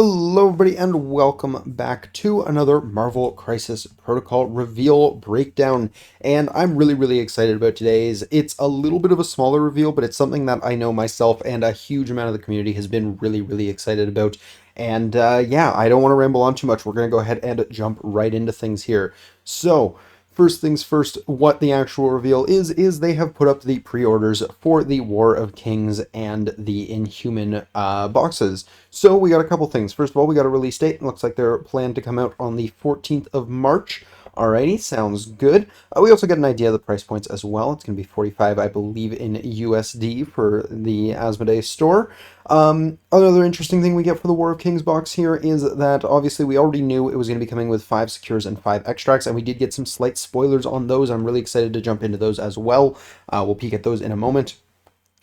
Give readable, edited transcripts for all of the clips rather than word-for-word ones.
Hello everybody and welcome back to another Marvel Crisis Protocol reveal breakdown, and I'm really excited about today's. It's a little bit of a smaller reveal, but it's something that I know myself and a huge amount of the community has been really excited about. And yeah, I don't want to ramble on too much. We're going to go ahead and jump right into things here. So first things first, what the actual reveal is they have put up the pre-orders for the War of Kings and the Inhuman boxes. So we got a couple things. First of all, we got a release date. It looks like they're planned to come out on the 14th of March. Alrighty, sounds good. We also get an idea of the price points as well. It's going to be 45, I believe, in USD for the Asmodee store. Another interesting thing we get for the War of Kings box here is that obviously we already knew it was going to be coming with 5 secures and 5 extracts, and we did get some slight spoilers on those. I'm really excited to jump into those as well. We'll peek at those in a moment.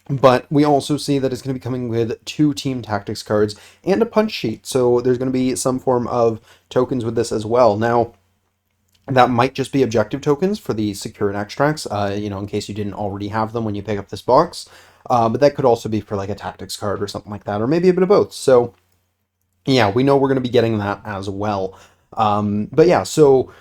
But we also see that it's going to be coming with 2 team tactics cards and a punch sheet, so there's going to be some form of tokens with this as well. Now, that might just be objective tokens for the secure and extracts, in case you didn't already have them when you pick up this box. But that could also be for like a tactics card or something like that, or maybe a bit of both. So yeah, we know we're going to be getting that as well. But yeah, so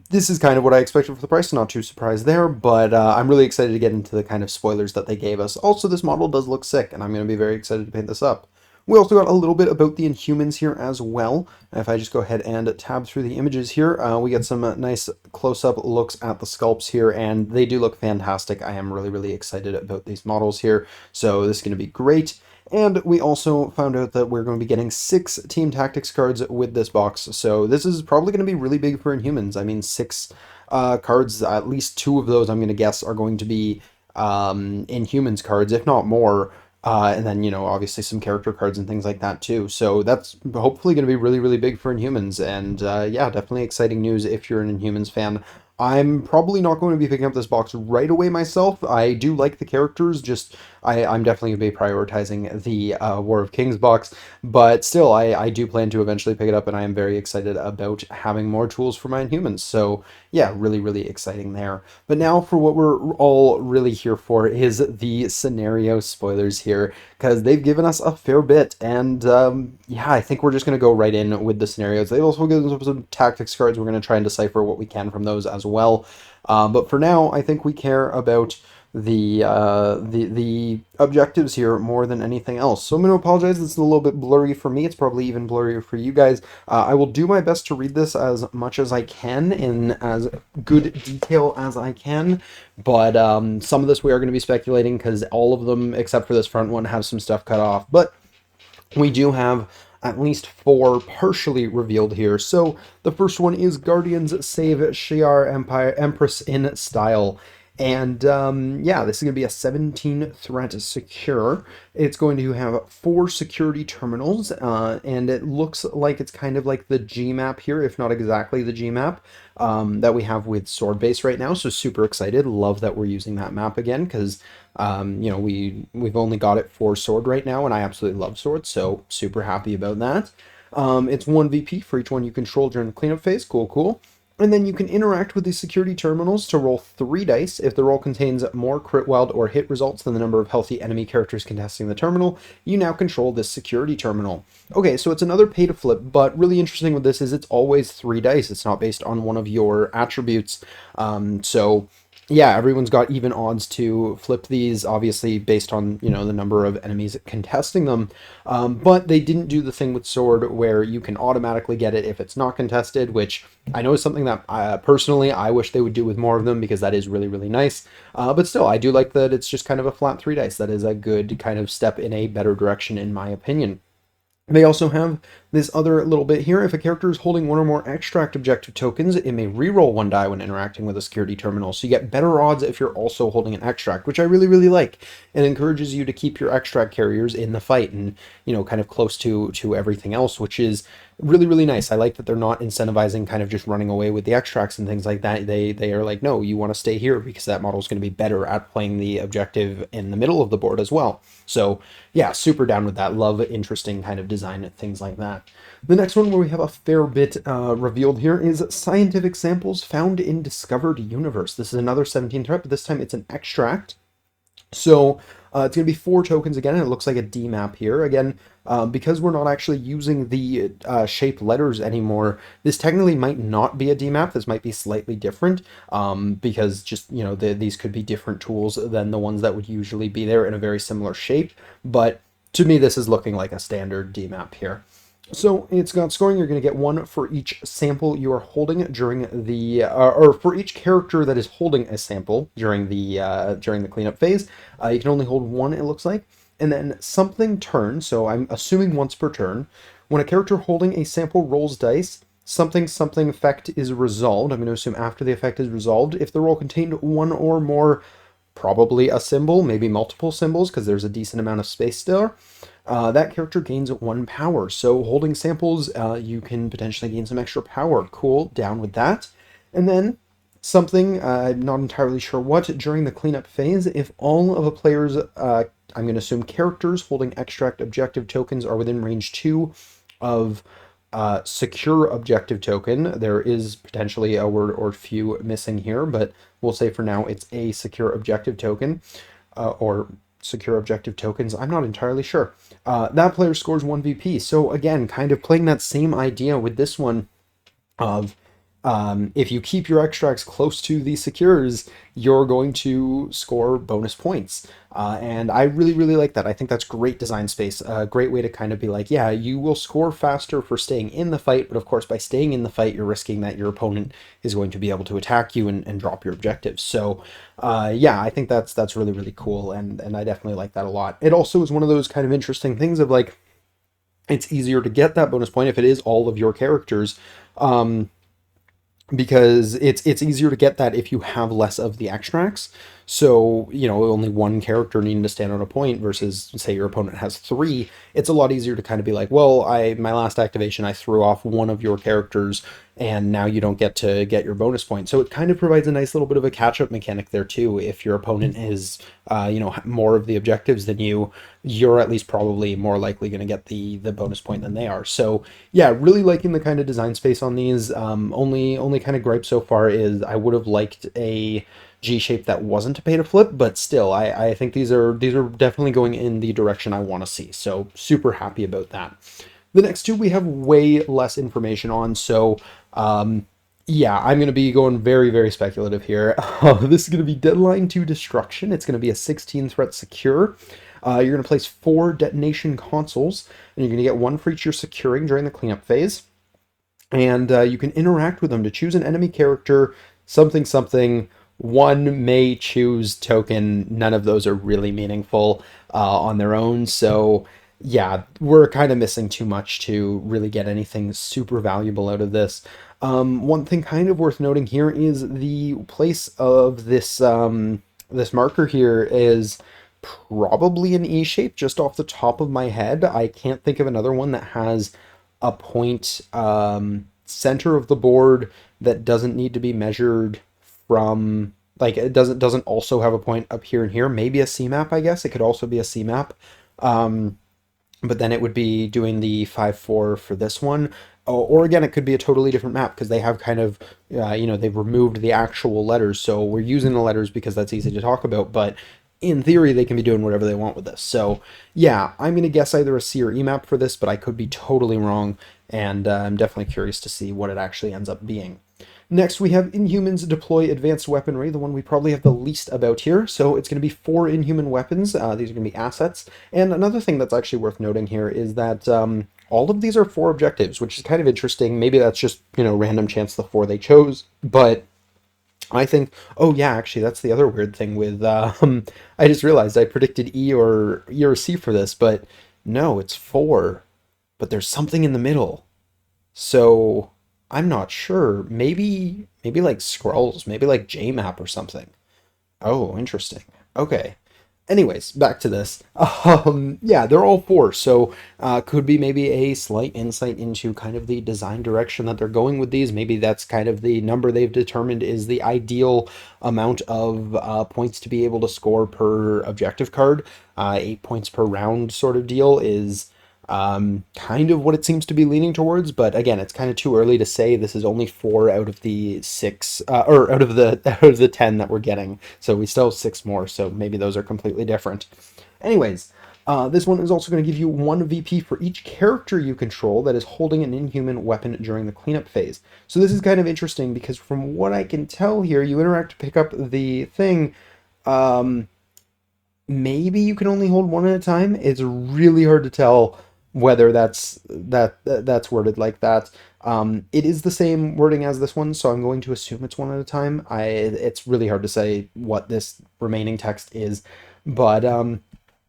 this is kind of what I expected for the price, not too surprised there, but I'm really excited to get into the kind of spoilers that they gave us. Also, this model does look sick, and I'm going to be very excited to paint this up. We also got a little bit about the Inhumans here as well. If I just go ahead and tab through the images here, we get some nice close-up looks at the sculpts here, and they do look fantastic. I am really excited about these models here, so this is going to be great. And we also found out that we're going to be getting 6 Team Tactics cards with this box, so this is probably going to be really big for Inhumans. I mean, 6 cards, at least 2 of those I'm going to guess are going to be Inhumans cards, if not more. And then, obviously some character cards and things like that too. So that's hopefully going to be really big for Inhumans. And yeah, definitely exciting news if you're an Inhumans fan. I'm probably not going to be picking up this box right away myself. I do like the characters, just I'm definitely going to be prioritizing the War of Kings box. But still, I do plan to eventually pick it up, and I am very excited about having more tools for my Inhumans. So yeah, really exciting there. But now for what we're all really here for is the scenario spoilers here, because they've given us a fair bit. And yeah, I think we're just going to go right in with the scenarios. They've also given us some tactics cards. We're going to try and decipher what we can from those as well. But for now, I think we care about the objectives here more than anything else. So I'm going to apologize. This is a little bit blurry for me. It's probably even blurrier for you guys. I will do my best to read this as much as I can in as good detail as I can. But some of this we are going to be speculating because all of them, except for this front one, have some stuff cut off. But we do have at least 4 partially revealed here. So the first one is Guardians Save Shi'ar Empire Empress in Style. And yeah, this is going to be a 17 threat secure. It's going to have 4 security terminals, and it looks like it's kind of like the G map here, if not exactly the G map that we have with Sword Base right now. So super excited. Love that we're using that map again, because we've only got it for Sword right now, and I absolutely love Sword, so super happy about that. It's 1 VP for each one you control during the cleanup phase. Cool. And then you can interact with these security terminals to roll 3 dice. If the roll contains more crit, wild, or hit results than the number of healthy enemy characters contesting the terminal, you now control this security terminal. Okay, so it's another pay to flip, but really interesting with this is it's always 3 dice. It's not based on one of your attributes. So yeah, everyone's got even odds to flip these, obviously based on, the number of enemies contesting them. But they didn't do the thing with Sword where you can automatically get it if it's not contested, which I know is something that personally I wish they would do with more of them, because that is really nice. But still, I do like that it's just kind of a flat 3 dice. That is a good kind of step in a better direction, in my opinion. They also have this other little bit here. If a character is holding 1 or more extract objective tokens, it may reroll 1 die when interacting with a security terminal. So you get better odds if you're also holding an extract, which I really like. It encourages you to keep your extract carriers in the fight and, kind of close to everything else, which is really nice. I like that they're not incentivizing kind of just running away with the extracts and things like that. They are like, no, you want to stay here because that model is going to be better at playing the objective in the middle of the board as well. So yeah, super down with that. Love interesting kind of design and things like that. The next one, where we have a fair bit revealed here, is scientific samples found in discovered universe. This is another 17 threat, but this time it's an extract. So It's going to be 4 tokens again, and it looks like a D map here. Again, because we're not actually using the shaped letters anymore, this technically might not be a D map. This might be slightly different, because just, these could be different tools than the ones that would usually be there in a very similar shape. But to me, this is looking like a standard D map here. So it's got scoring. You're going to get 1 for each sample you are holding during the, or for each character that is holding a sample during the cleanup phase. You can only hold 1, it looks like, and then something turn. So I'm assuming once per turn. When a character holding a sample rolls dice, something something effect is resolved. I'm going to assume after the effect is resolved. If the roll contained 1 or more, probably a symbol, maybe multiple symbols, because there's a decent amount of space there. That character gains 1 power. So holding samples, you can potentially gain some extra power. Cool, down with that. And then something, I'm not entirely sure what, during the cleanup phase, if all of a player's, I'm going to assume characters holding extract objective tokens are within range 2 of secure objective token. There is potentially a word or few missing here, but we'll say for now it's a secure objective token, or secure objective tokens. I'm not entirely sure. That player scores 1 VP. So again, kind of playing that same idea with this one of if you keep your extracts close to the secures, you're going to score bonus points. And I really, really like that. I think that's great design space. A great way to kind of be like, yeah, you will score faster for staying in the fight, but of course, by staying in the fight, you're risking that your opponent is going to be able to attack you and drop your objectives. So, yeah, I think that's really, really cool, and I definitely like that a lot. It also is one of those kind of interesting things of like, it's easier to get that bonus point if it is all of your characters. Because it's easier to get that if you have less of the extracts. So, only 1 character needing to stand on a point versus, say, your opponent has 3. It's a lot easier to kind of be like, well, my last activation, I threw off 1 of your characters, and now you don't get to get your bonus point. So it kind of provides a nice little bit of a catch-up mechanic there, too. If your opponent is, more of the objectives than you, you're at least probably more likely going to get the bonus point than they are. So, yeah, really liking the kind of design space on these. Only kind of gripe so far is I would have liked a G shape that wasn't a pay to flip, but still, I think these are definitely going in the direction I want to see. So super happy about that. The next 2 we have way less information on, so yeah, I'm going to be going very, very speculative here. This is going to be Deadline to Destruction. It's going to be a 16 threat secure. You're going to place 4 detonation consoles, and you're going to get 1 for each you're securing during the cleanup phase. And you can interact with them to choose an enemy character, something, something. 1 may choose token. None of those are really meaningful on their own. So yeah, we're kind of missing too much to really get anything super valuable out of this. One thing kind of worth noting here is the place of this this marker here is probably an E shape just off the top of my head. I can't think of another one that has a point center of the board that doesn't need to be measured from, like, it doesn't also have a point up here and here. Maybe a C map, I guess. It could also be a C map. But then it would be doing the 5-4 for this one. Or again, it could be a totally different map because they have kind of, they've removed the actual letters. So we're using the letters because that's easy to talk about. But in theory, they can be doing whatever they want with this. So yeah, I'm going to guess either a C or E map for this, but I could be totally wrong. And I'm definitely curious to see what it actually ends up being. Next, we have Inhumans deploy advanced weaponry, the one we probably have the least about here. So it's going to be 4 Inhuman weapons. These are going to be assets. And another thing that's actually worth noting here is that all of these are 4 objectives, which is kind of interesting. Maybe that's just, random chance the 4 they chose. But I think, oh yeah, actually, that's the other weird thing with, I just realized I predicted E or C for this, but no, it's 4. But there's something in the middle. So I'm not sure. Maybe like scrolls, maybe like JMap or something. Oh, interesting. Okay. Anyways, back to this. Yeah, they're all 4, so could be maybe a slight insight into kind of the design direction that they're going with these. Maybe that's kind of the number they've determined is the ideal amount of points to be able to score per objective card. 8 points per round sort of deal is kind of what it seems to be leaning towards, but again, it's kind of too early to say. This is only 4 out of the 6, or out of the out of the 10 that we're getting. So we still have 6 more. So maybe those are completely different. Anyways, this one is also going to give you 1 VP for each character you control that is holding an inhuman weapon during the cleanup phase. So this is kind of interesting because from what I can tell here, you interact to pick up the thing. Um, Maybe you can only hold 1 at a time. It's really hard to tell whether that's worded like that. It is the same wording as this one, so I'm going to assume it's 1 at a time. It's really hard to say what this remaining text is, but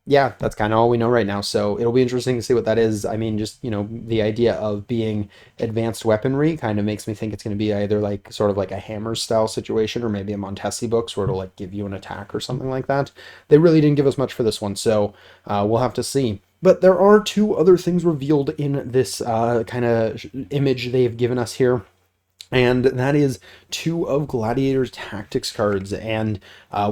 yeah, that's kind of all we know right now. So it'll be interesting to see what that is. I mean, just, the idea of being advanced weaponry kind of makes me think it's going to be either like sort of like a hammer style situation or maybe a Montesi books where it'll like give you an attack or something like that. They really didn't give us much for this one, so we'll have to see. But there are 2 other things revealed in this kind of image they've given us here, and that is 2 of Gladiator's tactics cards. And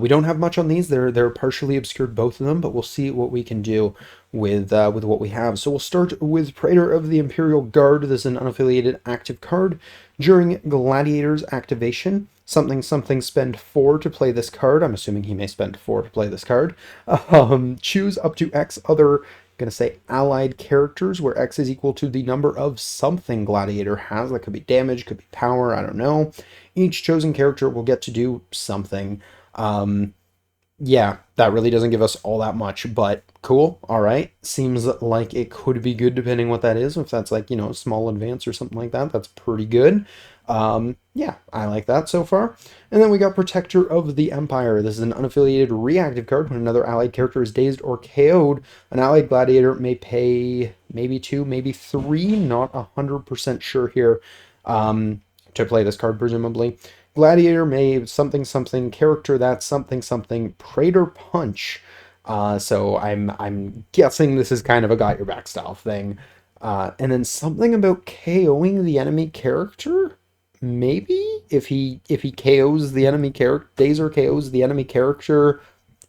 we don't have much on these. They're partially obscured, both of them, but we'll see what we can do with what we have. So we'll start with Praetor of the Imperial Guard. This is an unaffiliated active card. During Gladiator's activation, something something, spend 4 to play this card. I'm assuming he may spend 4 to play this card. Choose up to X other, going to say allied characters, where X is equal to the number of something Gladiator has. That could be damage, could be power, I don't know. Each chosen character will get to do something. Yeah, that really doesn't give us all that much, but cool. All right. Seems like it could be good depending what that is. If that's like, small advance or something like that, that's pretty good. Yeah, I like that so far. And then we got Protector of the Empire. This is an unaffiliated reactive card. When another allied character is dazed or KO'd, an allied gladiator may pay maybe 2, maybe 3, not 100% sure here, to play this card, presumably. Gladiator may something something character that something something Praetor Punch. So I'm guessing this is kind of a got your back style thing. And then something about KOing the enemy character. Maybe if he KOs the enemy character, Dazer KOs the enemy character,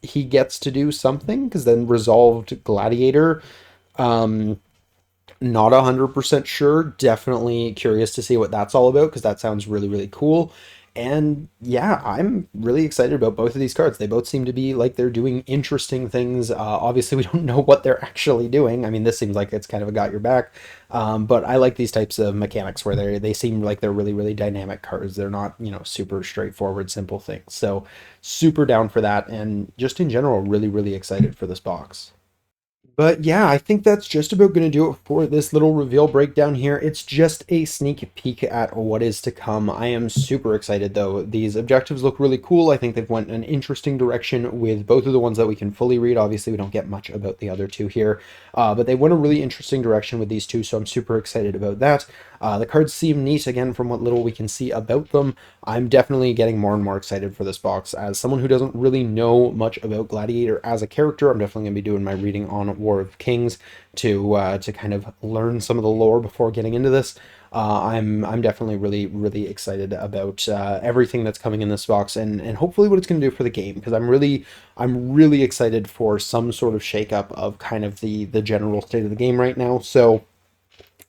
he gets to do something, because then resolved Gladiator. Not 100% sure. Definitely curious to see what that's all about, because that sounds really, really cool. And yeah, I'm really excited about both of these cards. They both seem to be like they're doing interesting things. Obviously, we don't know what they're actually doing. I mean, this seems like it's kind of a got your back. But I like these types of mechanics where they seem like they're really, really dynamic cards. They're not, super straightforward, simple things. So super down for that. And just in general, really, really excited for this box. But yeah, I think that's just about going to do it for this little reveal breakdown here. It's just a sneak peek at what is to come. I am super excited though. These objectives look really cool. I think they've went an interesting direction with both of the ones that we can fully read. Obviously, we don't get much about the other 2 here, but they went a really interesting direction with these 2, so I'm super excited about that. The cards seem neat, again, from what little we can see about them. I'm definitely getting more and more excited for this box. As someone who doesn't really know much about Gladiator as a character, I'm definitely going to be doing my reading on War of Kings to kind of learn some of the lore before getting into this. I'm definitely really, really excited about everything that's coming in this box, and hopefully what it's going to do for the game, because I'm really excited for some sort of shakeup of kind of the general state of the game right now. So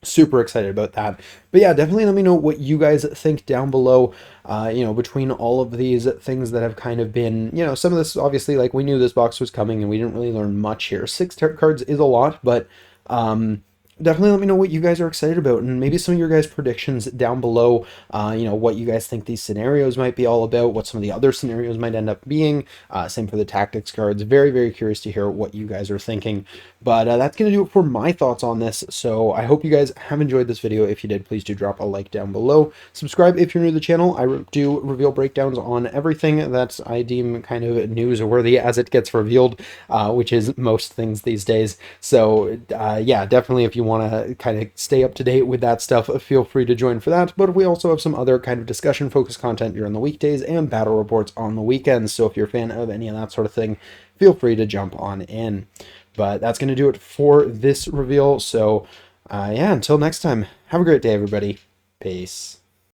super excited about that. But yeah, definitely let me know what you guys think down below. Between all of these things that have kind of been, some of this, obviously, like, we knew this box was coming and we didn't really learn much here. 6 tarot cards is a lot, but definitely let me know what you guys are excited about, and maybe some of your guys' predictions down below. What you guys think these scenarios might be all about, what some of the other scenarios might end up being. Same for the tactics cards. Very, very curious to hear what you guys are thinking. But that's going to do it for my thoughts on this. So I hope you guys have enjoyed this video. If you did, please do drop a like down below. Subscribe if you're new to the channel. I do reveal breakdowns on everything that I deem kind of newsworthy as it gets revealed, which is most things these days. So yeah, definitely if you want to kind of stay up to date with that stuff, feel free to join for that. But we also have some other kind of discussion focused content during the weekdays and battle reports on the weekends. So if you're a fan of any of that sort of thing, feel free to jump on in. But that's going to do it for this reveal. So yeah, until next time, have a great day, everybody. Peace.